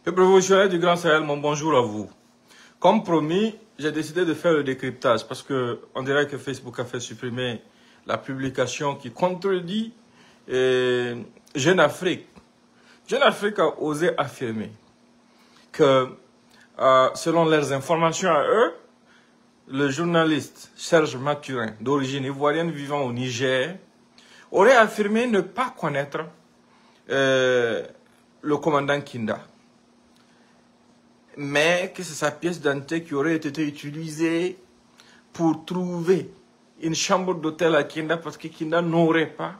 Le professionnel du Grand Sahel, mon bonjour à vous. Comme promis, j'ai décidé de faire le décryptage parce qu'on dirait que Facebook a fait supprimer la publication qui contredit Jeune Afrique. Jeune Afrique a osé affirmer que, selon leurs informations à eux, le journaliste Serge Mathurin, d'origine ivoirienne vivant au Niger, aurait affirmé ne pas connaître le commandant Kinda. Mais que c'est sa pièce d'identité qui aurait été utilisée pour trouver une chambre d'hôtel à Kinda parce que Kinda n'aurait pas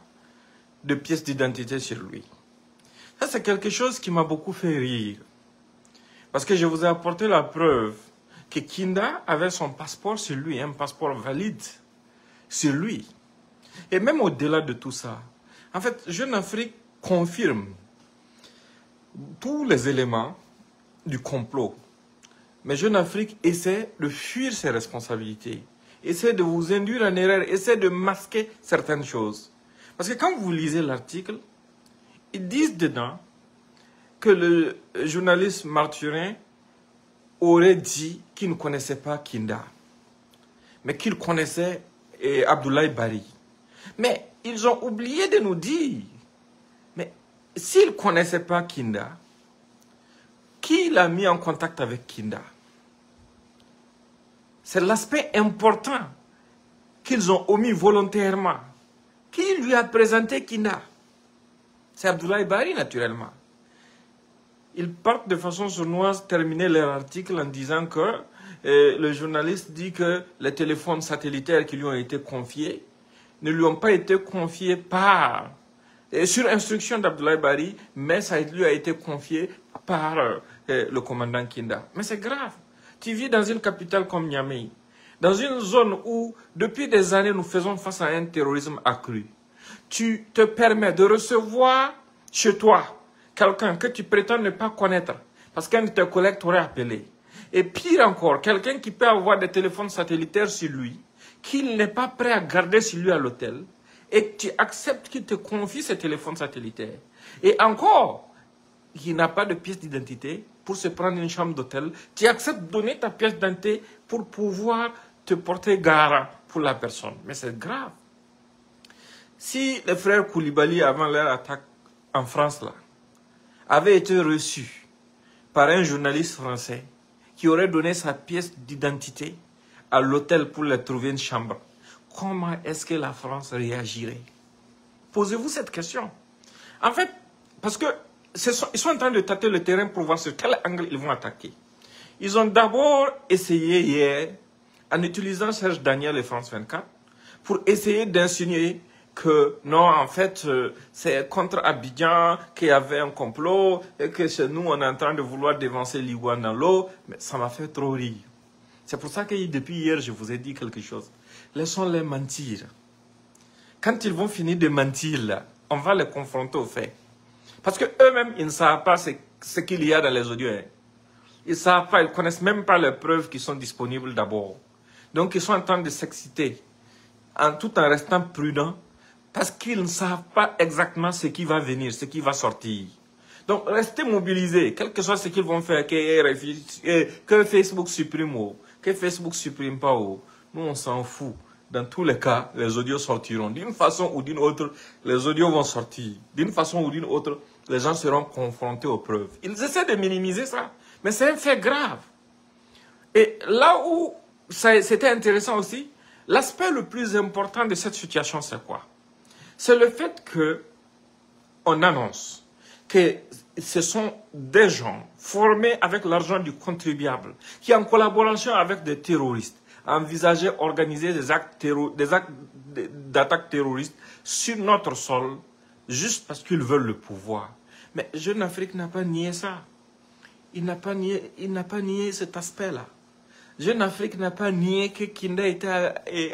de pièce d'identité sur lui. Ça, c'est quelque chose qui m'a beaucoup fait rire. Parce que je vous ai apporté la preuve que Kinda avait son passeport sur lui, un passeport valide sur lui. Et même au-delà de tout ça, en fait, Jeune Afrique confirme tous les éléments du complot. Mais Jeune Afrique essaie de fuir ses responsabilités, essaie de vous induire en erreur, essaie de masquer certaines choses. Parce que quand vous lisez l'article, ils disent dedans que le journaliste Mathurin aurait dit qu'il ne connaissait pas Kinda, mais qu'il connaissait Abdoulaye Bari. Mais ils ont oublié de nous dire, mais s'ils ne connaissaient pas Kinda, qui l'a mis en contact avec Kinda? C'est l'aspect important qu'ils ont omis volontairement. Qui lui a présenté Kinda? C'est Abdoulaye Bari, naturellement. Ils partent de façon sournoise terminer leur article en disant que le journaliste dit que les téléphones satellitaires qui lui ont été confiés ne lui ont pas été confiés sur instruction d'Abdoulaye Bari, mais ça lui a été confié par le commandant Kinda. Mais c'est grave. Tu vis dans une capitale comme Niamey, dans une zone où, depuis des années, nous faisons face à un terrorisme accru. Tu te permets de recevoir chez toi quelqu'un que tu prétends ne pas connaître, parce qu'un de tes collègues t'aurait appelé. Et pire encore, quelqu'un qui peut avoir des téléphones satellitaires sur lui, qu'il n'est pas prêt à garder sur lui à l'hôtel, et tu acceptes qu'il te confie ces téléphones satellitaires. Et encore, il n'a pas de pièce d'identité pour se prendre une chambre d'hôtel, tu acceptes de donner ta pièce d'identité pour pouvoir te porter garant pour la personne. Mais c'est grave. Si les frères Koulibaly, avant leur attaque en France, là, avaient été reçus par un journaliste français qui aurait donné sa pièce d'identité à l'hôtel pour leur trouver une chambre, comment est-ce que la France réagirait? Posez-vous cette question. En fait, parce que ils sont en train de tâter le terrain pour voir sur quel angle ils vont attaquer. Ils ont d'abord essayé hier, en utilisant Serge Daniel et France 24, pour essayer d'insinuer que non, en fait, c'est contre Abidjan qu'il y avait un complot et que chez nous, on est en train de vouloir dévancer l'Iguane dans l'eau. Mais ça m'a fait trop rire. C'est pour ça que depuis hier, je vous ai dit quelque chose. Laissons-les mentir. Quand ils vont finir de mentir, là, on va les confronter aux faits. Parce qu'eux-mêmes, ils ne savent pas ce qu'il y a dans les audios. Hein. Ils ne savent pas, ils ne connaissent même pas les preuves qui sont disponibles d'abord. Donc, ils sont en train de s'exciter, tout en restant prudents, parce qu'ils ne savent pas exactement ce qui va venir, ce qui va sortir. Donc, restez mobilisés, quel que soit ce qu'ils vont faire, que Facebook supprime ou que Facebook supprime pas. Nous, on s'en fout. Dans tous les cas, les audios sortiront. D'une façon ou d'une autre, les audios vont sortir. D'une façon ou d'une autre, les gens seront confrontés aux preuves. Ils essaient de minimiser ça, mais c'est un fait grave. Et là où c'était intéressant aussi, l'aspect le plus important de cette situation, c'est quoi? C'est le fait qu'on annonce que ce sont des gens formés avec l'argent du contribuable, qui en collaboration avec des terroristes, envisageaient organiser des actes d'attaque terroriste sur notre sol, juste parce qu'ils veulent le pouvoir. Mais Jeune Afrique n'a pas nié ça. Il n'a pas nié cet aspect-là. Jeune Afrique n'a pas nié que Kinda était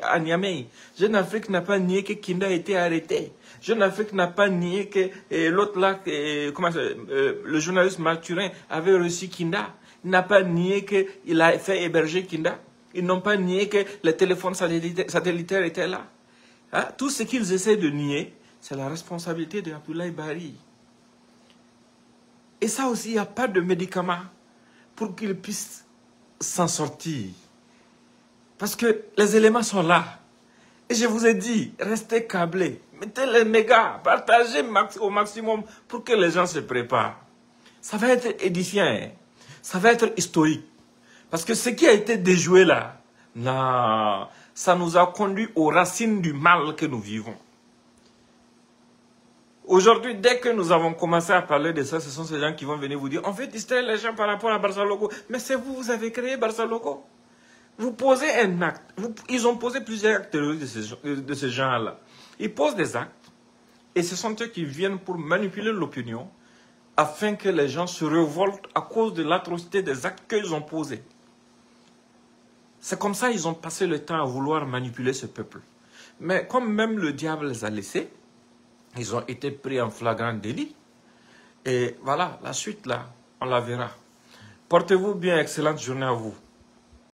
à Niamey. Jeune Afrique n'a pas nié que Kinda a été arrêté. Jeune Afrique n'a pas nié que l'autre là, le journaliste Mathurin avait reçu Kinda. Il n'a pas nié qu'il a fait héberger Kinda. Ils n'ont pas nié que les téléphones satellitaires étaient là. Hein? Tout ce qu'ils essaient de nier, c'est la responsabilité de Abdoulaye Bari. Et ça aussi, il n'y a pas de médicaments pour qu'ils puissent s'en sortir. Parce que les éléments sont là. Et je vous ai dit, restez câblés. Mettez les mégas, partagez au maximum pour que les gens se préparent. Ça va être édifiant, hein. Ça va être historique. Parce que ce qui a été déjoué là, non, ça nous a conduit aux racines du mal que nous vivons. Aujourd'hui, dès que nous avons commencé à parler de ça, ce sont ces gens qui vont venir vous dire, on veut distraire les gens par rapport à Barça Logo. Mais c'est vous, vous avez créé Barça Logo. Vous posez un acte. Ils ont posé plusieurs actes de ce genre-là. Ils posent des actes. Et ce sont eux qui viennent pour manipuler l'opinion afin que les gens se révoltent à cause de l'atrocité des actes qu'ils ont posés. C'est comme ça qu'ils ont passé le temps à vouloir manipuler ce peuple. Mais comme même le diable les a laissés, ils ont été pris en flagrant délit. Et voilà, la suite là, on la verra. Portez-vous bien, excellente journée à vous.